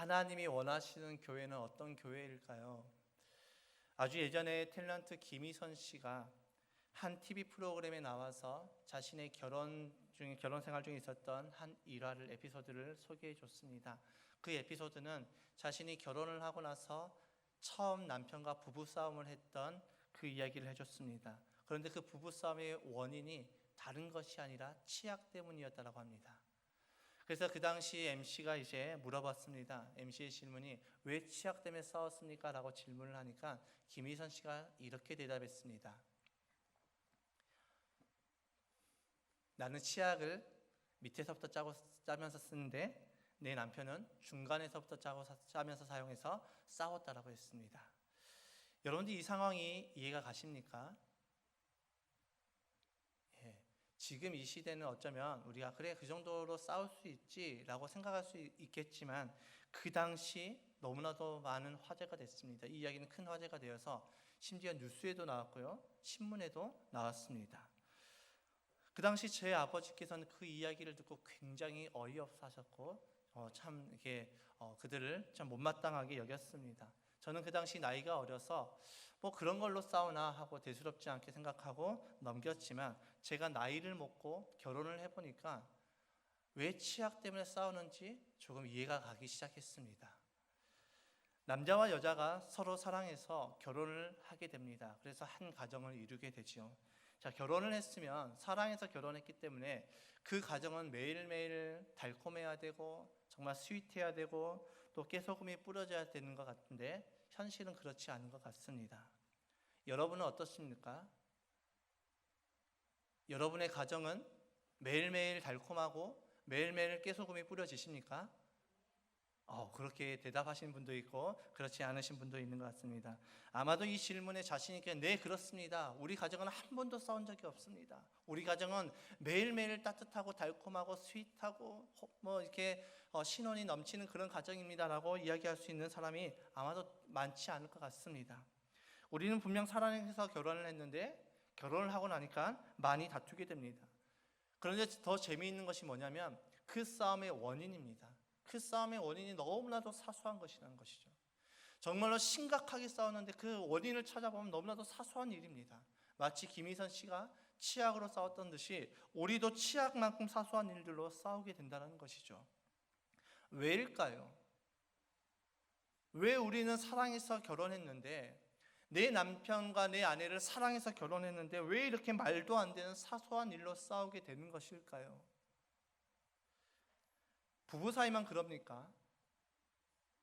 하나님이 원하시는 교회는 어떤 교회일까요? 아주 예전에 탤런트 김희선 씨가 한 TV 프로그램에 나와서 자신의 결혼 생활 중에 있었던 한 일화를 에피소드를 소개해 줬습니다. 그 에피소드는 자신이 결혼을 하고 나서 처음 남편과 부부 싸움을 했던 그 이야기를 해줬습니다. 그런데 그 부부 싸움의 원인이 다른 것이 아니라 치약 때문이었다고 합니다. 그래서 그 당시 MC가 이제 물어봤습니다. MC의 질문이 왜 치약 때문에 싸웠습니까? 라고 질문을 하니까 김희선 씨가 이렇게 대답했습니다. 나는 치약을 밑에서부터 짜면서 쓰는데 내 남편은 중간에서부터 짜면서 사용해서 싸웠다라고 했습니다. 여러분들 이 상황이 이해가 가십니까? 지금 이 시대는 어쩌면 우리가 그래 그 정도로 싸울 수 있지라고 생각할 수 있겠지만 그 당시 너무나도 많은 화제가 됐습니다. 이 이야기는 큰 화제가 되어서 심지어 뉴스에도 나왔고요, 신문에도 나왔습니다. 그 당시 제 아버지께서는 그 이야기를 듣고 굉장히 어이없어 하셨고 참 이렇게 그들을 참 못마땅하게 여겼습니다. 저는 그 당시 나이가 어려서 뭐 그런 걸로 싸우나 하고 대수롭지 않게 생각하고 넘겼지만 제가 나이를 먹고 결혼을 해보니까 왜 치약 때문에 싸우는지 조금 이해가 가기 시작했습니다. 남자와 여자가 서로 사랑해서 결혼을 하게 됩니다. 그래서 한 가정을 이루게 되지요. 자, 결혼을 했으면 사랑해서 결혼했기 때문에 그 가정은 매일매일 달콤해야 되고 정말 스윗해야 되고 또 깨소금이 뿌려져야 되는 것 같은데 현실은 그렇지 않은 것 같습니다. 여러분은 어떻습니까? 여러분의 가정은 매일매일 달콤하고 매일매일 깨소금이 뿌려지십니까? 그렇게 대답하시는 분도 있고 그렇지 않으신 분도 있는 것 같습니다. 아마도 이 질문에 자신 있게 네, 그렇습니다. 우리 가정은 한 번도 싸운 적이 없습니다. 우리 가정은 매일매일 따뜻하고 달콤하고 스윗하고 뭐 이렇게 신혼이 넘치는 그런 가정입니다라고 이야기할 수 있는 사람이 아마도 많지 않을 것 같습니다. 우리는 분명 사랑해서 결혼을 했는데 결혼을 하고 나니까 많이 다투게 됩니다. 그런데 더 재미있는 것이 뭐냐면 그 싸움의 원인입니다. 그 싸움의 원인이 너무나도 사소한 것이라는 것이죠. 정말로 심각하게 싸웠는데 그 원인을 찾아보면 너무나도 사소한 일입니다. 마치 김희선 씨가 치약으로 싸웠던 듯이 우리도 치약만큼 사소한 일들로 싸우게 된다는 것이죠. 왜일까요? 왜 우리는 사랑해서 결혼했는데 내 남편과 내 아내를 사랑해서 결혼했는데 왜 이렇게 말도 안 되는 사소한 일로 싸우게 되는 것일까요? 부부 사이만 그럽니까?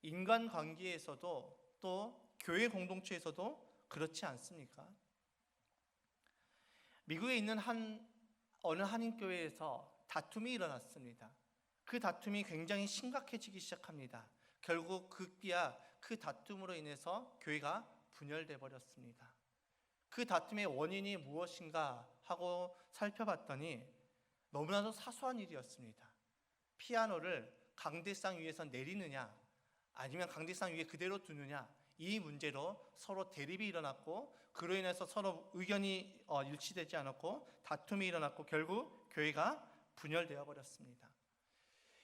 인간관계에서도 또 교회 공동체에서도 그렇지 않습니까? 미국에 있는 어느 한인교회에서 다툼이 일어났습니다. 그 다툼이 굉장히 심각해지기 시작합니다. 결국 급기야 그 다툼으로 인해서 교회가 분열돼 버렸습니다. 그 다툼의 원인이 무엇인가 하고 살펴봤더니 너무나도 사소한 일이었습니다. 피아노를 강대상 위에서 내리느냐 아니면 강대상 위에 그대로 두느냐, 이 문제로 서로 대립이 일어났고 그로 인해서 서로 의견이 일치되지 않았고 다툼이 일어났고 결국 교회가 분열되어 버렸습니다.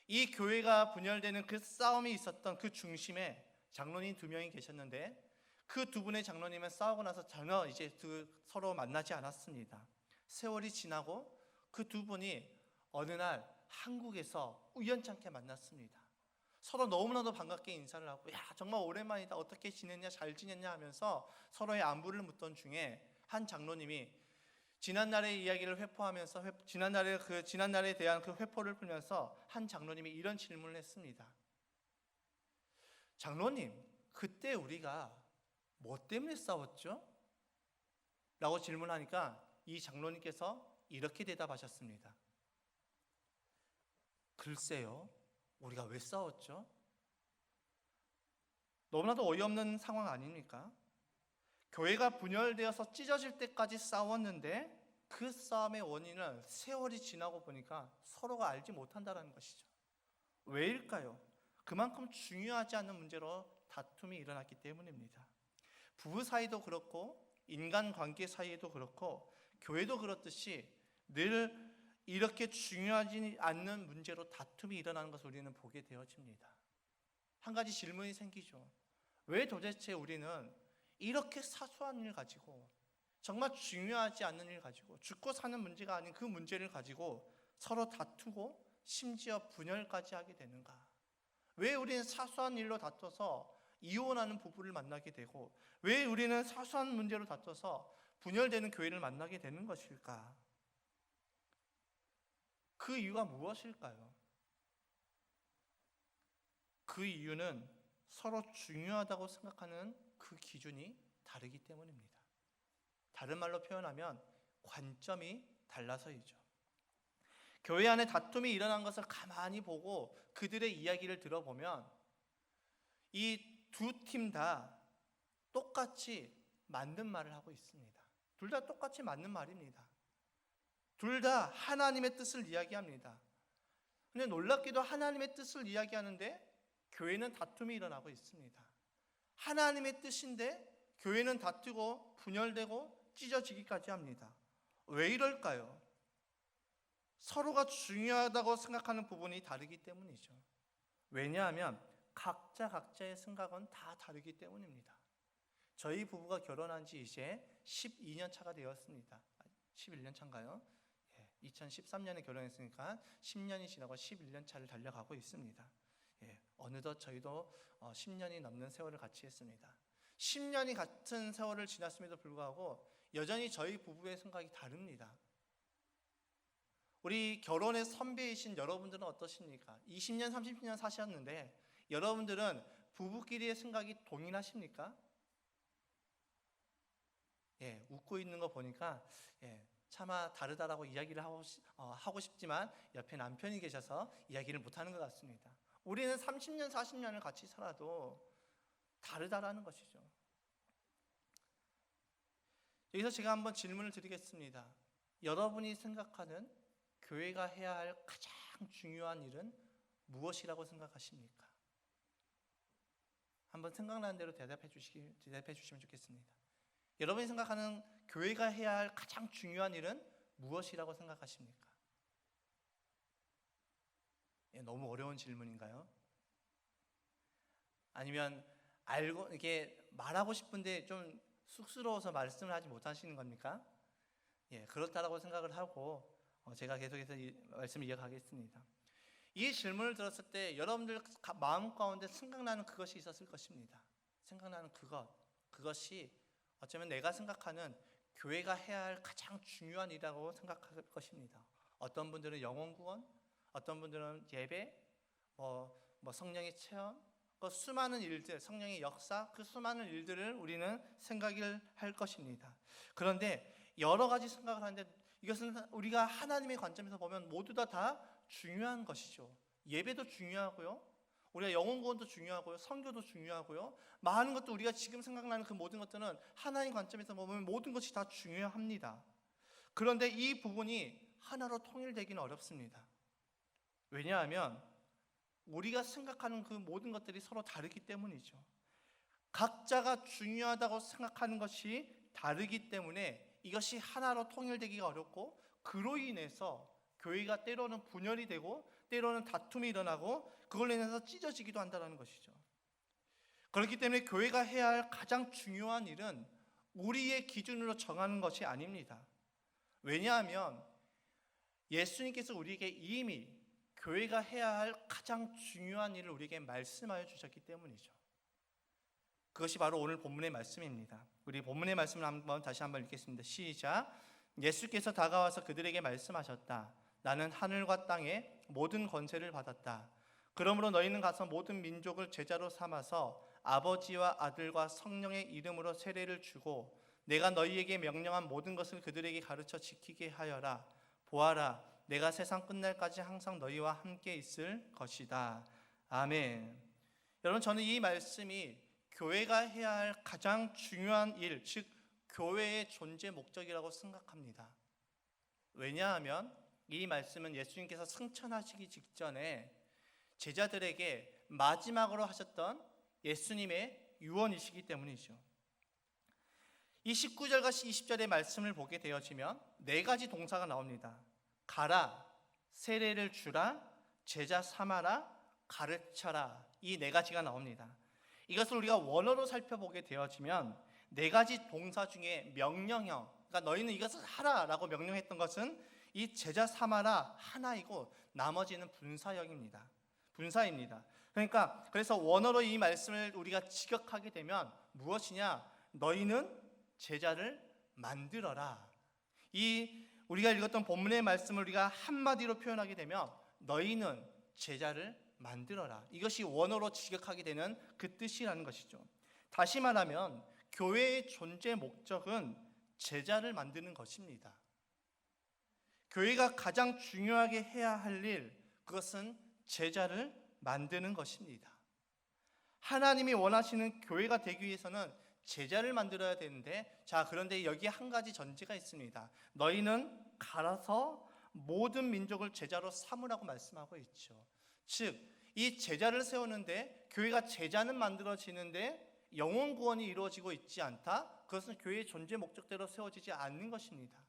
이 교회가 분열되는 그 싸움이 있었던 그 중심에 장로님 2명이 계셨는데 그 2분의 장로님은 싸우고 나서 전혀 이제 서로 만나지 않았습니다. 세월이 지나고 그 2분이 어느 날 한국에서 우연찮게 만났습니다. 서로 너무나도 반갑게 인사를 하고 야, 정말 오랜만이다, 어떻게 지냈냐, 잘 지냈냐 하면서 서로의 안부를 묻던 중에 한 장로님이 지난날의 이야기를 회포하면서 지난날에 대한 그 회포를 풀면서 한 장로님이 이런 질문을 했습니다. 장로님, 그때 우리가 뭐 때문에 싸웠죠? 라고 질문하니까 이 장로님께서 이렇게 대답하셨습니다. 글쎄요, 우리가 왜 싸웠죠? 너무나도 어이없는 상황 아닙니까? 교회가 분열되어서 찢어질 때까지 싸웠는데 그 싸움의 원인은 세월이 지나고 보니까 서로가 알지 못한다는 것이죠. 왜일까요? 그만큼 중요하지 않는 문제로 다툼이 일어났기 때문입니다. 부부 사이도 그렇고 인간관계 사이에도 그렇고 교회도 그렇듯이 늘 이렇게 중요하지 않는 문제로 다툼이 일어나는 것을 우리는 보게 되어집니다. 한 가지 질문이 생기죠. 왜 도대체 우리는 이렇게 사소한 일 가지고, 정말 중요하지 않는 일 가지고, 죽고 사는 문제가 아닌 그 문제를 가지고 서로 다투고 심지어 분열까지 하게 되는가? 왜 우리는 사소한 일로 다퉈서 이혼하는 부부를 만나게 되고, 왜 우리는 사소한 문제로 다퉈서 분열되는 교회를 만나게 되는 것일까? 그 이유가 무엇일까요? 그 이유는 서로 중요하다고 생각하는 그 기준이 다르기 때문입니다. 다른 말로 표현하면 관점이 달라서이죠. 교회 안에 다툼이 일어난 것을 가만히 보고 그들의 이야기를 들어보면 이 두 팀 다 똑같이 맞는 말을 하고 있습니다. 둘 다 똑같이 맞는 말입니다. 둘 다 하나님의 뜻을 이야기합니다. 근데 놀랍게도 하나님의 뜻을 이야기하는데 교회는 다툼이 일어나고 있습니다. 하나님의 뜻인데 교회는 다투고 분열되고 찢어지기까지 합니다. 왜 이럴까요? 서로가 중요하다고 생각하는 부분이 다르기 때문이죠. 왜냐하면 각자의 생각은 다 다르기 때문입니다. 저희 부부가 결혼한 지 이제 12년 차가 되었습니다. 11년 차인가요? 2013년에 결혼했으니까 10년이 지나고 11년 차를 달려가고 있습니다. 어느덧 저희도 10년이 넘는 세월을 같이 했습니다. 10년이 같은 세월을 지났음에도 불구하고 여전히 저희 부부의 생각이 다릅니다. 우리 결혼의 선배이신 여러분들은 어떠십니까? 20년, 30년 사셨는데 여러분들은 부부끼리의 생각이 동일하십니까? 웃고 있는 거 보니까 차마 다르다라고 이야기를 하고 싶지만 옆에 남편이 계셔서 이야기를 못하는 것 같습니다. 우리는 30년, 40년을 같이 살아도 다르다라는 것이죠. 여기서 제가 한번 질문을 드리겠습니다. 여러분이 생각하는 교회가 해야 할 가장 중요한 일은 무엇이라고 생각하십니까? 한번 생각나는 대로 대답해 주시면 좋겠습니다. 여러분이 생각하는 교회가 해야 할 가장 중요한 일은 무엇이라고 생각하십니까? 너무 어려운 질문인가요? 아니면 이게 말하고 싶은데 좀 쑥스러워서 말씀을 하지 못하시는 겁니까? 그렇다라고 생각을 하고 제가 계속해서 이 말씀을 이어가겠습니다. 이 질문을 들었을 때 여러분들 마음 가운데 생각나는 그것이 있었을 것입니다. 생각나는 그것이 어쩌면 내가 생각하는 교회가 해야 할 가장 중요한 일이라고 생각할 것입니다. 어떤 분들은 영혼 구원, 어떤 분들은 예배, 성령의 체험, 그 수많은 일들, 성령의 역사, 그 수많은 일들을 우리는 생각을 할 것입니다. 그런데 여러 가지 생각을 하는데 이것은 우리가 하나님의 관점에서 보면 모두 다 중요한 것이죠. 예배도 중요하고요, 우리가 영혼 구원도 중요하고요, 선교도 중요하고요, 많은 것도 우리가 지금 생각나는 그 모든 것들은 하나님 관점에서 보면 모든 것이 다 중요합니다. 그런데 이 부분이 하나로 통일되기는 어렵습니다. 왜냐하면 우리가 생각하는 그 모든 것들이 서로 다르기 때문이죠. 각자가 중요하다고 생각하는 것이 다르기 때문에 이것이 하나로 통일되기가 어렵고, 그로 인해서 교회가 때로는 분열이 되고 때로는 다툼이 일어나고 그걸로 인해서 찢어지기도 한다는 것이죠. 그렇기 때문에 교회가 해야 할 가장 중요한 일은 우리의 기준으로 정하는 것이 아닙니다. 왜냐하면 예수님께서 우리에게 이미 교회가 해야 할 가장 중요한 일을 우리에게 말씀하여 주셨기 때문이죠. 그것이 바로 오늘 본문의 말씀입니다. 우리 본문의 말씀을 다시 한번 읽겠습니다. 시작. 예수께서 다가와서 그들에게 말씀하셨다. 나는 하늘과 땅의 모든 권세를 받았다. 그러므로 너희는 가서 모든 민족을 제자로 삼아서 아버지와 아들과 성령의 이름으로 세례를 주고 내가 너희에게 명령한 모든 것을 그들에게 가르쳐 지키게 하여라. 보아라, 내가 세상 끝날까지 항상 너희와 함께 있을 것이다. 아멘. 여러분, 저는 이 말씀이 교회가 해야 할 가장 중요한 일, 즉 교회의 존재 목적이라고 생각합니다. 왜냐하면 이 말씀은 예수님께서 승천하시기 직전에 제자들에게 마지막으로 하셨던 예수님의 유언이시기 때문이죠. 이 19절과 20절의 말씀을 보게 되어지면 네 가지 동사가 나옵니다. 가라, 세례를 주라, 제자 삼아라, 가르쳐라. 이 네 가지가 나옵니다. 이것을 우리가 원어로 살펴보게 되어지면 네 가지 동사 중에 명령형, 그러니까 너희는 이것을 하라라고 명령했던 것은 이 제자 삼아라 하나이고 나머지는 분사형입니다. 분사입니다. 그러니까 그래서 원어로 이 말씀을 우리가 직역하게 되면 무엇이냐? 너희는 제자를 만들어라. 이 우리가 읽었던 본문의 말씀을 우리가 한마디로 표현하게 되면 너희는 제자를 만들어라. 이것이 원어로 직역하게 되는 그 뜻이라는 것이죠. 다시 말하면 교회의 존재 목적은 제자를 만드는 것입니다. 교회가 가장 중요하게 해야 할 일, 그것은 제자를 만드는 것입니다. 하나님이 원하시는 교회가 되기 위해서는 제자를 만들어야 되는데, 그런데 여기에 한 가지 전제가 있습니다. 너희는 가서 모든 민족을 제자로 삼으라고 말씀하고 있죠. 즉, 이 제자를 세우는데 교회가 제자는 만들어지는데 영혼 구원이 이루어지고 있지 않다? 그것은 교회의 존재 목적대로 세워지지 않는 것입니다.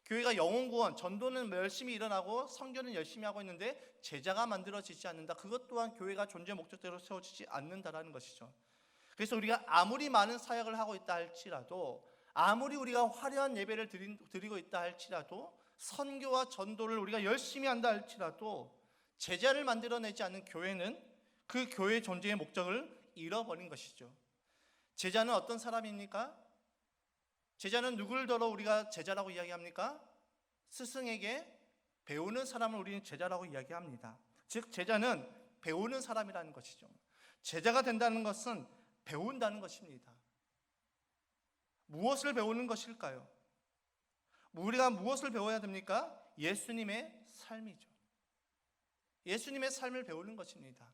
교회가 영혼 구원, 전도는 열심히 일어나고 선교는 열심히 하고 있는데 제자가 만들어지지 않는다. 그것 또한 교회가 존재 목적대로 세워지지 않는다라는 것이죠. 그래서 우리가 아무리 많은 사역을 하고 있다 할지라도, 아무리 우리가 화려한 예배를 드리고 있다 할지라도, 선교와 전도를 우리가 열심히 한다 할지라도 제자를 만들어내지 않는 교회는 그 교회의 존재의 목적을 잃어버린 것이죠. 제자는 어떤 사람입니까? 제자는 누구를 더러 우리가 제자라고 이야기합니까? 스승에게 배우는 사람을 우리는 제자라고 이야기합니다. 즉 제자는 배우는 사람이라는 것이죠. 제자가 된다는 것은 배운다는 것입니다. 무엇을 배우는 것일까요? 우리가 무엇을 배워야 됩니까? 예수님의 삶이죠. 예수님의 삶을 배우는 것입니다.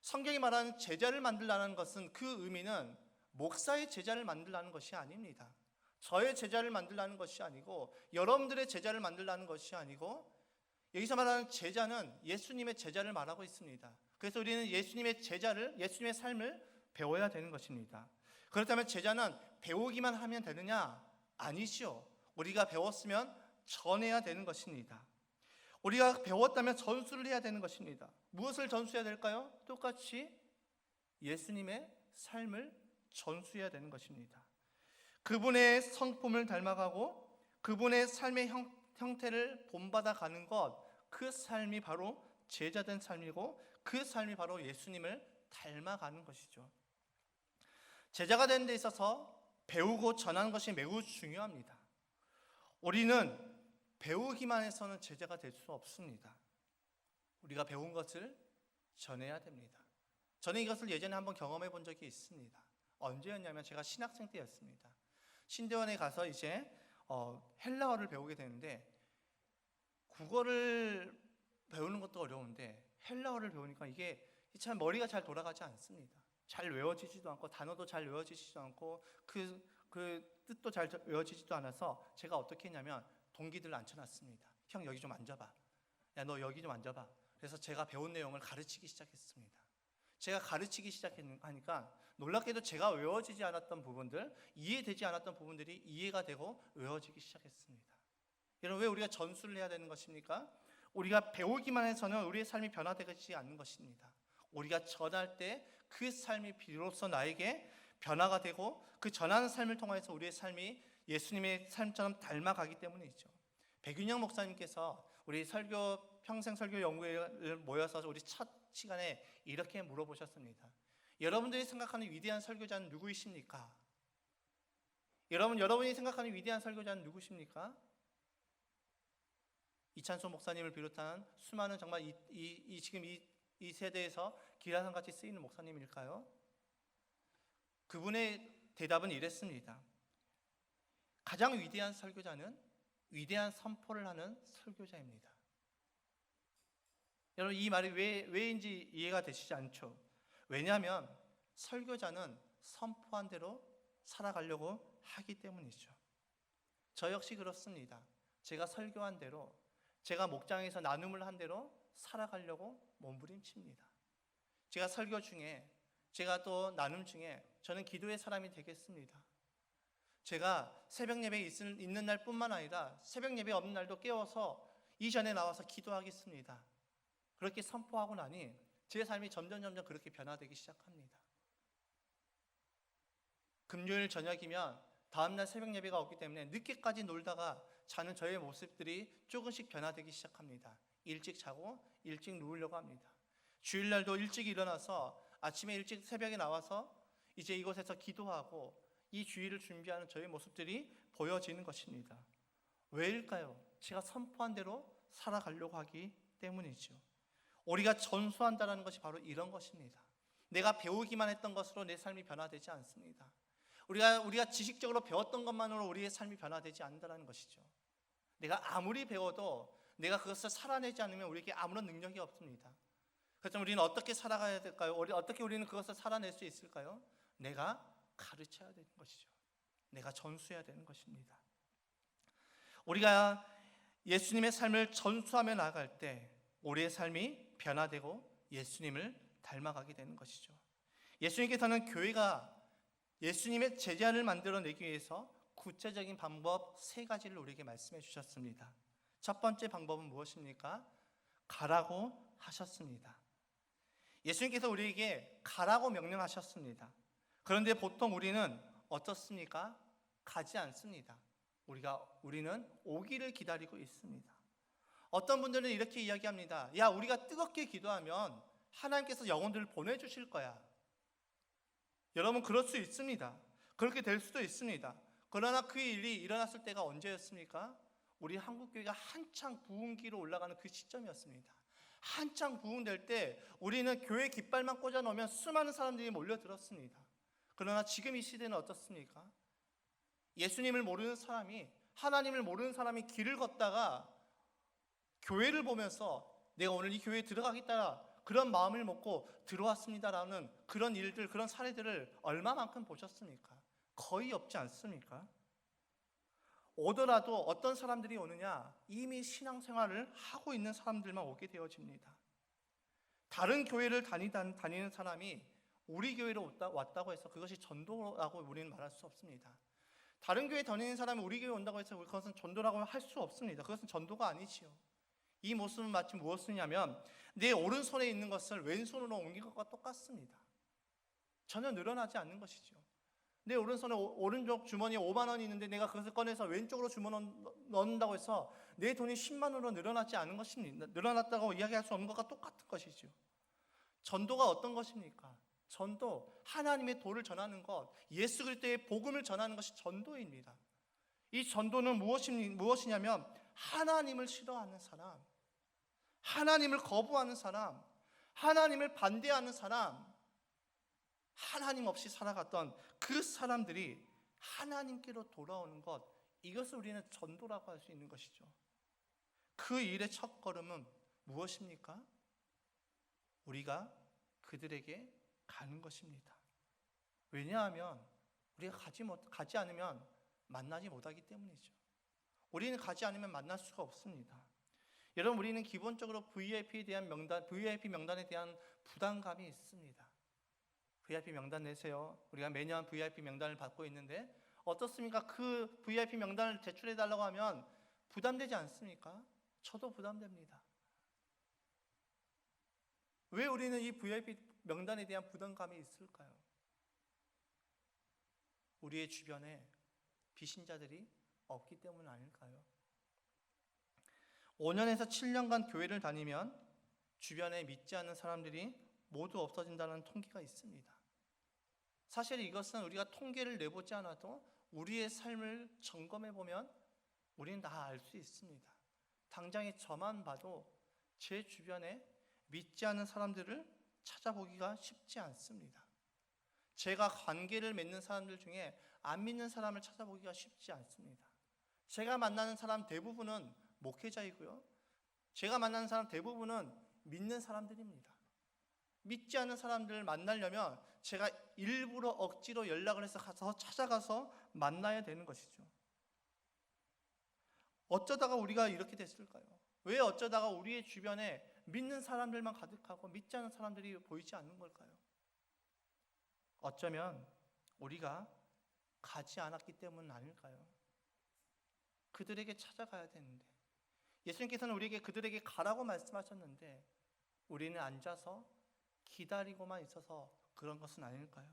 성경이 말하는 제자를 만들라는 것은 그 의미는 목사의 제자를 만들라는 것이 아닙니다. 저의 제자를 만들라는 것이 아니고 여러분들의 제자를 만들라는 것이 아니고, 여기서 말하는 제자는 예수님의 제자를 말하고 있습니다. 그래서 우리는 예수님의 제자를, 예수님의 삶을 배워야 되는 것입니다. 그렇다면 제자는 배우기만 하면 되느냐? 아니죠. 우리가 배웠으면 전해야 되는 것입니다. 우리가 배웠다면 전수를 해야 되는 것입니다. 무엇을 전수해야 될까요? 똑같이 예수님의 삶을 전수해야 되는 것입니다. 그분의 성품을 닮아가고 그분의 삶의 형태를 본받아 가는 것, 그 삶이 바로 제자된 삶이고 그 삶이 바로 예수님을 닮아가는 것이죠. 제자가 되는 데 있어서 배우고 전하는 것이 매우 중요합니다. 우리는 배우기만 해서는 제자가 될 수 없습니다. 우리가 배운 것을 전해야 됩니다. 저는 이것을 예전에 한번 경험해 본 적이 있습니다. 언제였냐면 제가 신학생 때였습니다. 신대원에 가서 이제 헬라어를 배우게 되는데, 국어를 배우는 것도 어려운데 헬라어를 배우니까 이게 참 머리가 잘 돌아가지 않습니다. 잘 외워지지도 않고 단어도 잘 외워지지도 않고 그 뜻도 잘 외워지지도 않아서 제가 어떻게 했냐면 동기들을 앉혀놨습니다. 형 여기 좀 앉아봐. 야 너 여기 좀 앉아봐. 그래서 제가 배운 내용을 가르치기 시작했습니다. 제가 가르치기 시작하니까 놀랍게도 제가 외워지지 않았던 부분들, 이해되지 않았던 부분들이 이해가 되고 외워지기 시작했습니다. 여러분, 왜 우리가 전수를 해야 되는 것입니까? 우리가 배우기만 해서는 우리의 삶이 변화되지 않는 것입니다. 우리가 전할 때 그 삶이 비로소 나에게 변화가 되고 그 전하는 삶을 통해서 우리의 삶이 예수님의 삶처럼 닮아가기 때문이죠. 백윤영 목사님께서 우리 평생 설교 연구회를 모여서 우리 첫 시간에 이렇게 물어보셨습니다. 여러분들이 생각하는 위대한 설교자는 누구이십니까? 여러분이 생각하는 위대한 설교자는 누구십니까? 이찬수 목사님을 비롯한 수많은 정말 지금 이 세대에서 기라성같이 쓰이는 목사님일까요? 그분의 대답은 이랬습니다. 가장 위대한 설교자는 위대한 선포를 하는 설교자입니다. 여러분, 이 말이 왜인지 이해가 되시지 않죠? 왜냐하면 설교자는 선포한 대로 살아가려고 하기 때문이죠. 저 역시 그렇습니다. 제가 설교한 대로, 제가 목장에서 나눔을 한 대로 살아가려고 몸부림칩니다. 제가 설교 중에, 제가 또 나눔 중에 저는 기도의 사람이 되겠습니다. 제가 새벽 예배 있는 날뿐만 아니라 새벽 예배 없는 날도 깨워서 이전에 나와서 기도하겠습니다. 그렇게 선포하고 나니 제 삶이 점점 그렇게 변화되기 시작합니다. 금요일 저녁이면 다음날 새벽 예배가 없기 때문에 늦게까지 놀다가 자는 저의 모습들이 조금씩 변화되기 시작합니다. 일찍 자고 일찍 누우려고 합니다. 주일날도 일찍 일어나서 아침에 일찍 새벽에 나와서 이제 이곳에서 기도하고 이 주일을 준비하는 저의 모습들이 보여지는 것입니다. 왜일까요? 제가 선포한 대로 살아가려고 하기 때문이죠. 우리가 전수한다는 것이 바로 이런 것입니다. 내가 배우기만 했던 것으로 내 삶이 변화되지 않습니다. 우리가 지식적으로 배웠던 것만으로 우리의 삶이 변화되지 않는다는 것이죠. 내가 아무리 배워도 내가 그것을 살아내지 않으면 우리에게 아무런 능력이 없습니다. 그래서 우리는 어떻게 살아가야 될까요? 어떻게 우리는 그것을 살아낼 수 있을까요? 내가 가르쳐야 되는 것이죠. 내가 전수해야 되는 것입니다. 우리가 예수님의 삶을 전수하며 나아갈 때 우리의 삶이 변화되고 예수님을 닮아가게 되는 것이죠. 예수님께서는 교회가 예수님의 제자를 만들어내기 위해서 구체적인 방법 3가지를 우리에게 말씀해 주셨습니다. 첫 번째 방법은 무엇입니까? 가라고 하셨습니다. 예수님께서 우리에게 가라고 명령하셨습니다. 그런데 보통 우리는 어떻습니까? 가지 않습니다. 우리는 오기를 기다리고 있습니다. 어떤 분들은 이렇게 이야기합니다. 야, 우리가 뜨겁게 기도하면 하나님께서 영혼들을 보내주실 거야. 여러분, 그럴 수 있습니다. 그렇게 될 수도 있습니다. 그러나 그 일이 일어났을 때가 언제였습니까? 우리 한국교회가 한창 부흥기로 올라가는 그 시점이었습니다. 한창 부흥될 때 우리는 교회 깃발만 꽂아놓으면 수많은 사람들이 몰려들었습니다. 그러나 지금 이 시대는 어떻습니까? 예수님을 모르는 사람이, 하나님을 모르는 사람이 길을 걷다가 교회를 보면서 내가 오늘 이 교회에 들어가겠다, 그런 마음을 먹고 들어왔습니다라는 그런 일들, 그런 사례들을 얼마만큼 보셨습니까? 거의 없지 않습니까? 오더라도 어떤 사람들이 오느냐? 이미 신앙생활을 하고 있는 사람들만 오게 되어집니다. 다른 교회를 다니는 사람이 우리 교회로 왔다고 해서 그것이 전도라고 우리는 말할 수 없습니다. 다른 교회 다니는 사람이 우리 교회 온다고 해서 그것은 전도라고 할 수 없습니다. 그것은 전도가 아니지요. 이 모습은 마치 무엇이냐면 내 오른손에 있는 것을 왼손으로 옮긴 것과 똑같습니다. 전혀 늘어나지 않는 것이죠. 내 오른손에 오른쪽 주머니에 5만 원이 있는데 내가 그것을 꺼내서 왼쪽으로 넣는다고 해서 내 돈이 10만 원으로 늘어나지 않은 것입니다. 늘어났다고 이야기할 수 없는 것과 똑같은 것이죠. 전도가 어떤 것입니까? 전도, 하나님의 도를 전하는 것, 예수 그리스도의 복음을 전하는 것이 전도입니다. 이 전도는 무엇이냐면 하나님을 싫어하는 사람, 하나님을 거부하는 사람, 하나님을 반대하는 사람, 하나님 없이 살아갔던 그 사람들이 하나님께로 돌아오는 것, 이것을 우리는 전도라고 할 수 있는 것이죠. 그 일의 첫걸음은 무엇입니까? 우리가 그들에게 가는 것입니다. 왜냐하면 우리가 가지 않으면 만나지 못하기 때문이죠. 우리는 가지 않으면 만날 수가 없습니다. 여러분, 우리는 기본적으로 VIP 명단에 대한 부담감이 있습니다. VIP 명단 내세요. 우리가 매년 VIP 명단을 받고 있는데 어떻습니까? 그 VIP 명단을 제출해 달라고 하면 부담되지 않습니까? 저도 부담됩니다. 왜 우리는 이 VIP 명단에 대한 부담감이 있을까요? 우리의 주변에 비신자들이 없기 때문 아닐까요? 5년에서 7년간 교회를 다니면 주변에 믿지 않는 사람들이 모두 없어진다는 통계가 있습니다. 사실 이것은 우리가 통계를 내보지 않아도 우리의 삶을 점검해 보면 우리는 다 알 수 있습니다. 당장에 저만 봐도 제 주변에 믿지 않는 사람들을 찾아보기가 쉽지 않습니다. 제가 관계를 맺는 사람들 중에 안 믿는 사람을 찾아보기가 쉽지 않습니다. 제가 만나는 사람 대부분은 목회자이고요. 제가 만나는 사람 대부분은 믿는 사람들입니다. 믿지 않는 사람들을 만나려면 제가 일부러 억지로 연락을 해서 찾아가서 만나야 되는 것이죠. 어쩌다가 우리가 이렇게 됐을까요? 왜 어쩌다가 우리의 주변에 믿는 사람들만 가득하고 믿지 않는 사람들이 보이지 않는 걸까요? 어쩌면 우리가 가지 않았기 때문 아닐까요? 그들에게 찾아가야 되는데, 예수님께서는 우리에게 그들에게 가라고 말씀하셨는데 우리는 앉아서 기다리고만 있어서 그런 것은 아닐까요?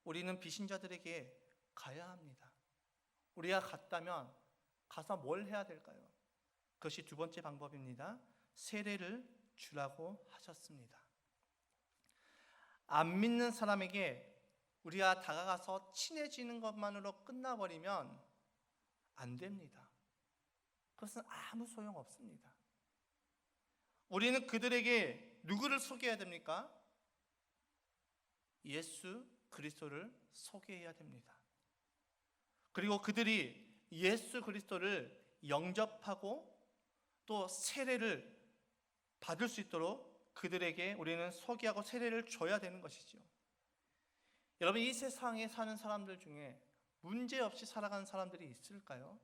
우리는 비신자들에게 가야 합니다. 우리가 갔다면 가서 뭘 해야 될까요? 그것이 두 번째 방법입니다. 세례를 주라고 하셨습니다. 안 믿는 사람에게 우리가 다가가서 친해지는 것만으로 끝나버리면 안 됩니다. 그것은 아무 소용 없습니다. 우리는 그들에게 누구를 소개해야 됩니까? 예수 그리스도를 소개해야 됩니다. 그리고 그들이 예수 그리스도를 영접하고 또 세례를 받을 수 있도록 그들에게 우리는 소개하고 세례를 줘야 되는 것이죠. 여러분, 이 세상에 사는 사람들 중에 문제없이 살아가는 사람들이 있을까요?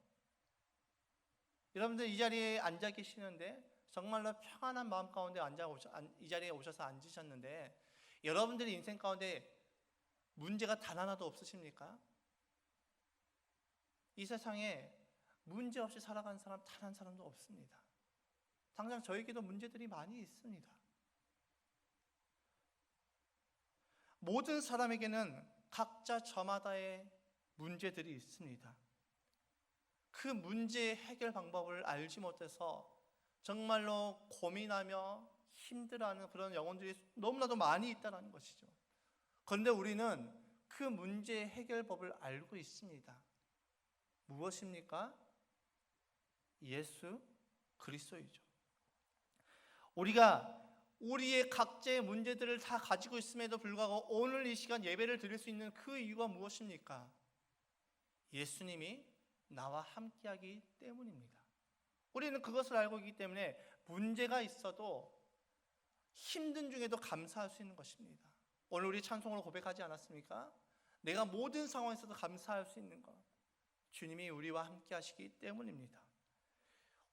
여러분들 이 자리에 앉아 계시는데 정말로 평안한 마음 가운데 이 자리에 오셔서 앉으셨는데 여러분들의 인생 가운데 문제가 단 하나도 없으십니까? 이 세상에 문제없이 살아가는 사람 단 한 사람도 없습니다. 당장 저에게도 문제들이 많이 있습니다. 모든 사람에게는 각자 저마다의 문제들이 있습니다. 그 문제의 해결 방법을 알지 못해서 정말로 고민하며 힘들어하는 그런 영혼들이 너무나도 많이 있다는 것이죠. 그런데 우리는 그 문제의 해결법을 알고 있습니다. 무엇입니까? 예수 그리스도이죠. 우리가 우리의 각자의 문제들을 다 가지고 있음에도 불구하고 오늘 이 시간 예배를 드릴 수 있는 그 이유가 무엇입니까? 예수님이 나와 함께하기 때문입니다. 우리는 그것을 알고 있기 때문에 문제가 있어도 힘든 중에도 감사할 수 있는 것입니다. 오늘 우리 찬송으로 고백하지 않았습니까? 내가 모든 상황에서도 감사할 수 있는 것, 주님이 우리와 함께 하시기 때문입니다.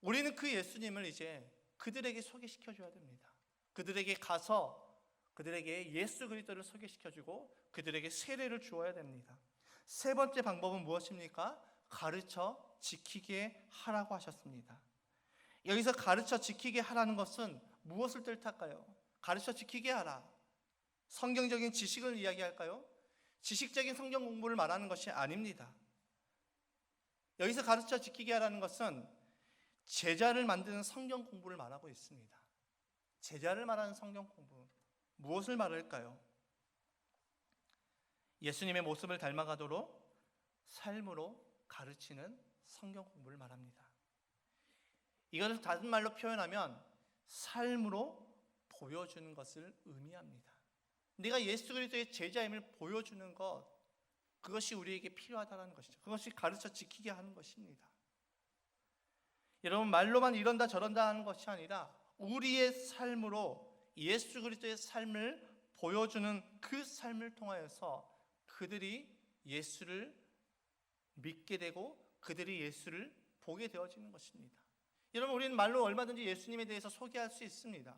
우리는 그 예수님을 이제 그들에게 소개시켜 줘야 됩니다. 그들에게 가서 그들에게 예수 그리스도를 소개시켜주고 그들에게 세례를 주어야 됩니다. 세 번째 방법은 무엇입니까? 가르쳐 지키게 하라고 하셨습니다. 여기서 가르쳐 지키게 하라는 것은 무엇을 뜻할까요? 가르쳐 지키게 하라. 성경적인 지식을 이야기할까요? 지식적인 성경 공부를 말하는 것이 아닙니다. 여기서 가르쳐 지키게 하라는 것은 제자를 만드는 성경 공부를 말하고 있습니다. 제자를 말하는 성경 공부, 무엇을 말할까요? 예수님의 모습을 닮아가도록 삶으로 가르치는 성경 공부를 말합니다. 이것을 다른 말로 표현하면 삶으로 보여주는 것을 의미합니다. 내가 예수 그리스도의 제자임을 보여주는 것, 그것이 우리에게 필요하다는 것이죠. 그것이 가르쳐 지키게 하는 것입니다. 여러분, 말로만 이런다 저런다 하는 것이 아니라 우리의 삶으로 예수 그리스도의 삶을 보여주는 그 삶을 통하여서 그들이 예수를 믿게 되고 그들이 예수를 보게 되어지는 것입니다. 여러분, 우리는 말로 얼마든지 예수님에 대해서 소개할 수 있습니다.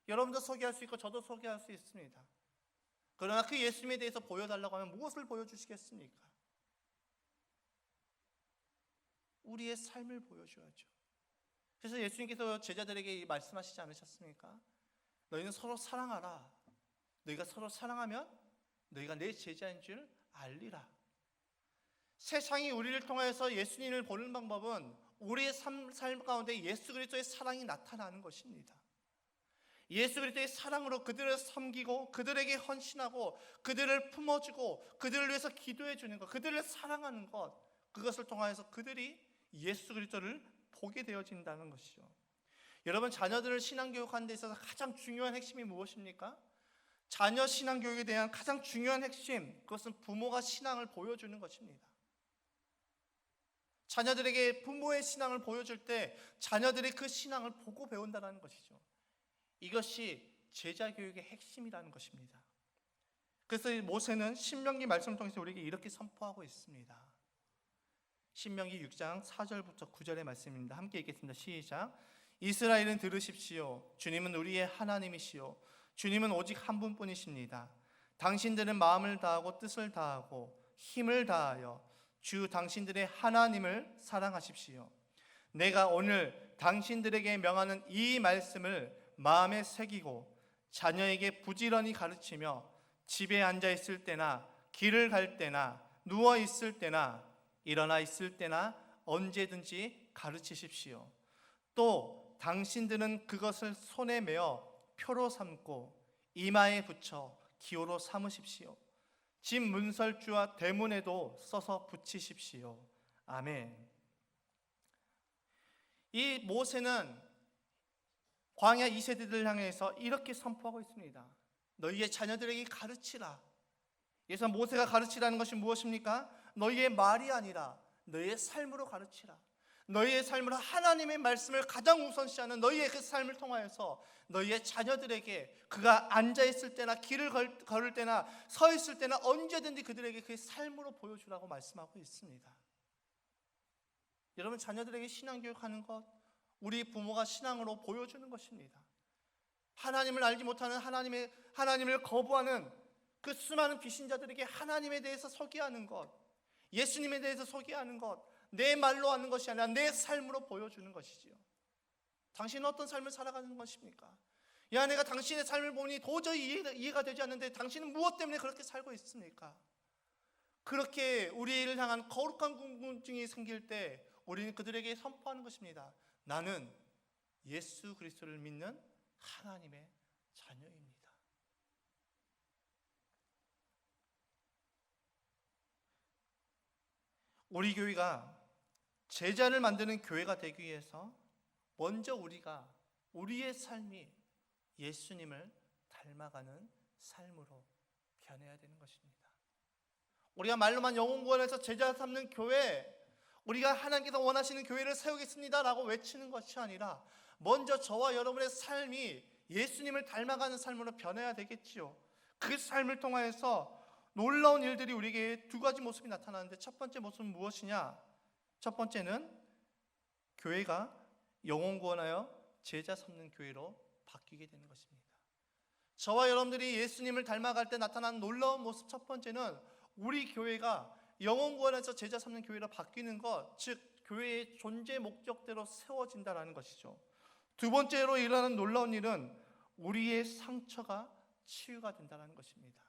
여러분도 소개할 수 있고 저도 소개할 수 있습니다. 그러나 그 예수님에 대해서 보여달라고 하면 무엇을 보여주시겠습니까? 우리의 삶을 보여줘야죠. 그래서 예수님께서 제자들에게 말씀하시지 않으셨습니까? 너희는 서로 사랑하라. 너희가 서로 사랑하면 너희가 내 제자인 줄 알리라. 세상이 우리를 통하여서 예수님을 보는 방법은 우리의 삶 가운데 예수 그리스도의 사랑이 나타나는 것입니다. 예수 그리스도의 사랑으로 그들을 섬기고 그들에게 헌신하고 그들을 품어주고 그들을 위해서 기도해 주는 것, 그들을 사랑하는 것, 그것을 통하여서 그들이 예수 그리스도를 보게 되어진다는 것이죠. 여러분, 자녀들을 신앙교육하는 데 있어서 가장 중요한 핵심이 무엇입니까? 자녀 신앙교육에 대한 가장 중요한 핵심, 그것은 부모가 신앙을 보여주는 것입니다. 자녀들에게 부모의 신앙을 보여줄 때 자녀들이 그 신앙을 보고 배운다는 것이죠. 이것이 제자교육의 핵심이라는 것입니다. 그래서 모세는 신명기 말씀을 통해서 우리에게 이렇게 선포하고 있습니다. 신명기 6장 4절부터 9절의 말씀입니다. 함께 읽겠습니다. 시작. 이스라엘은 들으십시오. 주님은 우리의 하나님이시오. 주님은 오직 한 분뿐이십니다. 당신들은 마음을 다하고 뜻을 다하고 힘을 다하여 주 당신들의 하나님을 사랑하십시오. 내가 오늘 당신들에게 명하는 이 말씀을 마음에 새기고 자녀에게 부지런히 가르치며 집에 앉아 있을 때나 길을 갈 때나 누워 있을 때나 일어나 있을 때나 언제든지 가르치십시오. 또 당신들은 그것을 손에 메어 표로 삼고 이마에 붙여 기호로 삼으십시오. 집 문설주와 대문에도 써서 붙이십시오. 아멘. 이 모세는 광야 2세대들을 향해서 이렇게 선포하고 있습니다. 너희의 자녀들에게 가르치라. 그래서 모세가 가르치라는 것이 무엇입니까? 너희의 말이 아니라 너희의 삶으로 가르치라. 너희의 삶으로 하나님의 말씀을 가장 우선시하는 너희의 그 삶을 통하여서 너희의 자녀들에게 그가 앉아있을 때나 길을 걸을 때나 서 있을 때나 언제든지 그들에게 그 삶으로 보여주라고 말씀하고 있습니다. 여러분, 자녀들에게 신앙교육하는 것, 우리 부모가 신앙으로 보여주는 것입니다. 하나님을 알지 못하는 하나님을 거부하는 그 수많은 비신자들에게 하나님에 대해서 소개하는 것, 예수님에 대해서 소개하는 것, 내 말로 하는 것이 아니라 내 삶으로 보여주는 것이지요. 당신은 어떤 삶을 살아가는 것입니까? 야, 내가 당신의 삶을 보니 도저히 이해가 되지 않는데 당신은 무엇 때문에 그렇게 살고 있습니까? 그렇게 우리를 향한 거룩한 궁금증이 생길 때 우리는 그들에게 선포하는 것입니다. 나는 예수 그리스도를 믿는 하나님의 자녀입니다. 우리 교회가 제자를 만드는 교회가 되기 위해서 먼저 우리의 삶이 예수님을 닮아가는 삶으로 변해야 되는 것입니다. 우리가 말로만 영혼구원에서 제자 삼는 교회, 우리가 하나님께서 원하시는 교회를 세우겠습니다 라고 외치는 것이 아니라 먼저 저와 여러분의 삶이 예수님을 닮아가는 삶으로 변해야 되겠지요. 그 삶을 통하여서 놀라운 일들이 우리에게 두 가지 모습이 나타나는데, 첫 번째 모습은 무엇이냐? 첫 번째는 교회가 영혼구원하여 제자 삼는 교회로 바뀌게 되는 것입니다. 저와 여러분들이 예수님을 닮아갈 때 나타나는 놀라운 모습, 첫 번째는 우리 교회가 영혼구원에서 제자 삼는 교회로 바뀌는 것, 즉 교회의 존재 목적대로 세워진다는 것이죠. 두 번째로 일어나는 놀라운 일은 우리의 상처가 치유가 된다는 것입니다.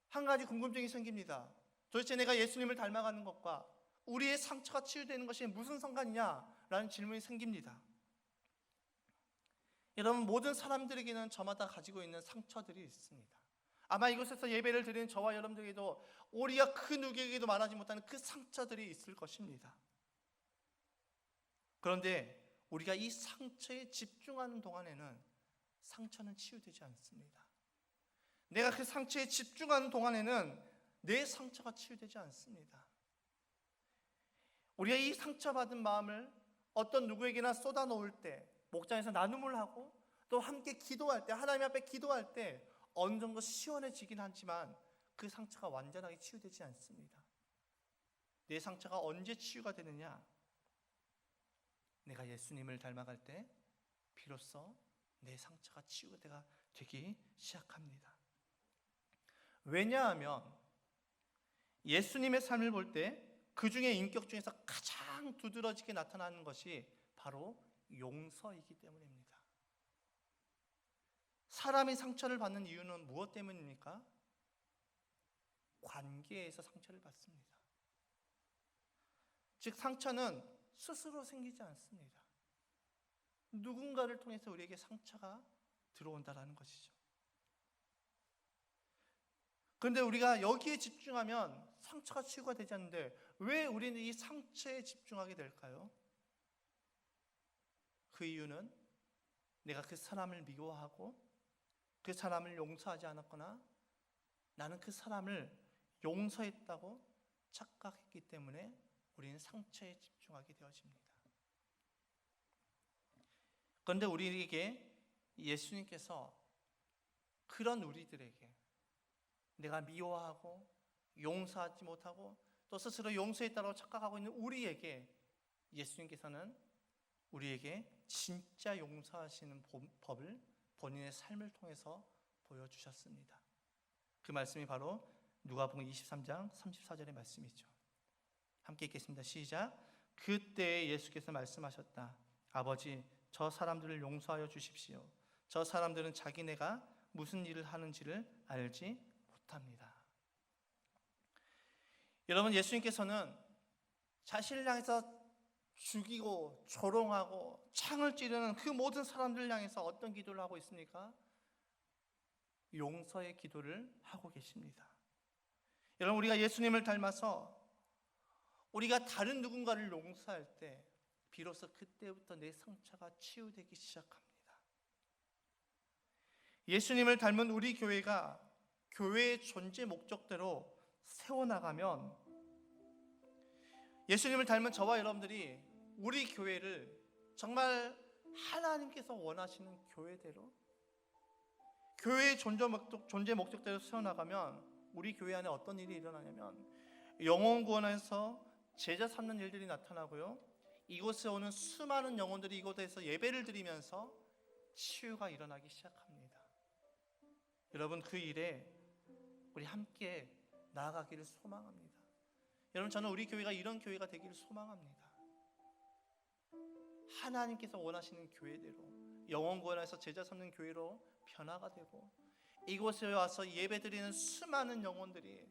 한 가지 궁금증이 생깁니다. 도대체 내가 예수님을 닮아가는 것과 우리의 상처가 치유되는 것이 무슨 상관이냐라는 질문이 생깁니다. 여러분, 모든 사람들에게는 저마다 가지고 있는 상처들이 있습니다. 아마 이곳에서 예배를 드리는 저와 여러분들에게도 우리가 그 누구에게도 말하지 못하는 그 상처들이 있을 것입니다. 그런데 우리가 이 상처에 집중하는 동안에는 상처는 치유되지 않습니다. 내가 그 상처에 집중하는 동안에는 내 상처가 치유되지 않습니다. 우리가 이 상처받은 마음을 어떤 누구에게나 쏟아놓을 때, 목장에서 나눔을 하고 또 함께 기도할 때, 하나님 앞에 기도할 때 어느 정도 시원해지긴 하지만 그 상처가 완전하게 치유되지 않습니다. 내 상처가 언제 치유가 되느냐? 내가 예수님을 닮아갈 때 비로소 내 상처가 치유가 되기 시작합니다. 왜냐하면 예수님의 삶을 볼 때 그 중에 인격 중에서 가장 두드러지게 나타나는 것이 바로 용서이기 때문입니다. 사람이 상처를 받는 이유는 무엇 때문입니까? 관계에서 상처를 받습니다. 즉, 상처는 스스로 생기지 않습니다. 누군가를 통해서 우리에게 상처가 들어온다는 것이죠. 그런데 우리가 여기에 집중하면 상처가 치유가 되지 않는데 왜 우리는 이 상처에 집중하게 될까요? 그 이유는 내가 그 사람을 미워하고 그 사람을 용서하지 않았거나 나는 그 사람을 용서했다고 착각했기 때문에 우리는 상처에 집중하게 되어집니다. 그런데 우리에게 예수님께서 그런 우리들에게, 내가 미워하고 용서하지 못하고 또 스스로 용서했다고 착각하고 있는 우리에게, 예수님께서는 우리에게 진짜 용서하시는 법을 본인의 삶을 통해서 보여주셨습니다. 그 말씀이 바로 누가복음 23장 34절의 말씀이죠. 함께 읽겠습니다. 시작. 그때 예수께서 말씀하셨다. 아버지, 저 사람들을 용서하여 주십시오. 저 사람들은 자기네가 무슨 일을 하는지를 알지 못합니다. 여러분, 예수님께서는 자신을 향해서 죽이고 조롱하고 창을 찌르는 그 모든 사람들을 향해서 어떤 기도를 하고 있습니까? 용서의 기도를 하고 계십니다. 여러분, 우리가 예수님을 닮아서 우리가 다른 누군가를 용서할 때 비로소 그때부터 내 상처가 치유되기 시작합니다. 예수님을 닮은 우리 교회가 교회의 존재 목적대로 세워나가면 예수님을 닮은 저와 여러분들이 우리 교회를 정말 하나님께서 원하시는 교회대로, 교회의 존재 목적대로 세워나가면 우리 교회 안에 어떤 일이 일어나냐면 영혼 구원에서 제자 삼는 일들이 나타나고요, 이곳에 오는 수많은 영혼들이 이곳에서 예배를 드리면서 치유가 일어나기 시작합니다. 여러분, 그 일에 우리 함께 나아가기를 소망합니다. 여러분, 저는 우리 교회가 이런 교회가 되기를 소망합니다. 하나님께서 원하시는 교회대로 영혼 구원에서 제자 삼는 교회로 변화가 되고, 이곳에 와서 예배드리는 수많은 영혼들이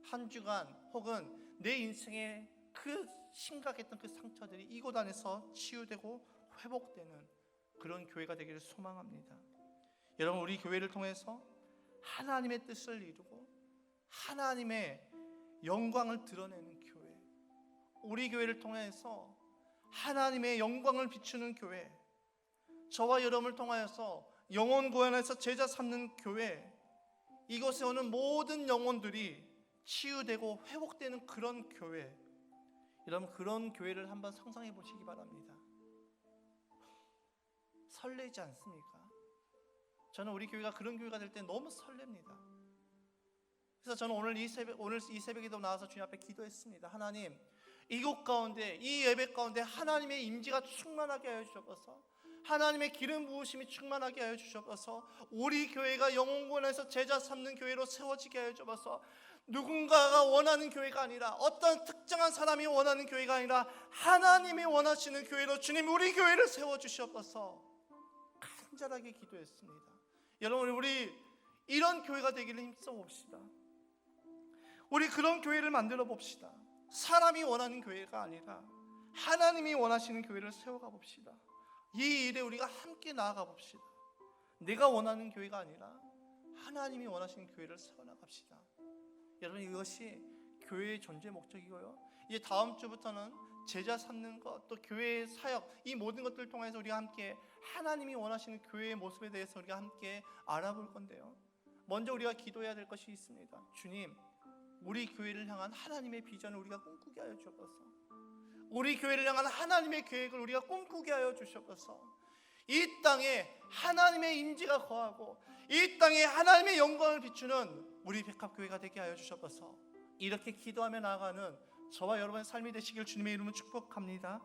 한 주간 혹은 내 인생의 그 심각했던 그 상처들이 이곳 안에서 치유되고 회복되는 그런 교회가 되기를 소망합니다. 여러분, 우리 교회를 통해서 하나님의 뜻을 이루고 하나님의 영광을 드러내는 교회, 우리 교회를 통해서 하나님의 영광을 비추는 교회, 저와 여러분을 통하여서 영혼 구원에서 제자 삼는 교회, 이곳에 오는 모든 영혼들이 치유되고 회복되는 그런 교회, 여러분, 그런 교회를 한번 상상해 보시기 바랍니다. 설레지 않습니까? 저는 우리 교회가 그런 교회가 될 때 너무 설렙니다. 그래서 저는 오늘 이 새벽에도 나와서 주님 앞에 기도했습니다. 하나님, 이곳 가운데, 이 예배 가운데 하나님의 임재가 충만하게 하여 주셔서, 하나님의 기름 부으심이 충만하게 하여 주셔서 우리 교회가 영혼구원에서 제자 삼는 교회로 세워지게 하여 주셔서, 누군가가 원하는 교회가 아니라, 어떤 특정한 사람이 원하는 교회가 아니라 하나님이 원하시는 교회로 주님 우리 교회를 세워주셔서 간절하게 기도했습니다. 여러분, 우리 이런 교회가 되기를 힘써 봅시다. 우리 그런 교회를 만들어 봅시다. 사람이 원하는 교회가 아니라 하나님이 원하시는 교회를 세워가 봅시다. 이 일에 우리가 함께 나아가 봅시다. 내가 원하는 교회가 아니라 하나님이 원하시는 교회를 세워나갑시다. 여러분, 이것이 교회의 존재 목적이고요, 이제 다음 주부터는 제자 삼는 것, 또 교회의 사역, 이 모든 것들을 통해서 우리가 함께 하나님이 원하시는 교회의 모습에 대해서 우리가 함께 알아볼 건데요, 먼저 우리가 기도해야 될 것이 있습니다. 주님, 우리 교회를 향한 하나님의 비전을 우리가 꿈꾸게 하여 주옵소서. 우리 교회를 향한 하나님의 계획을 우리가 꿈꾸게 하여 주옵소서. 이 땅에 하나님의 임재가 거하고 이 땅에 하나님의 영광을 비추는 우리 백합교회가 되게 하여 주옵소서. 이렇게 기도하며 나아가는 저와 여러분의 삶이 되시길 주님의 이름으로 축복합니다.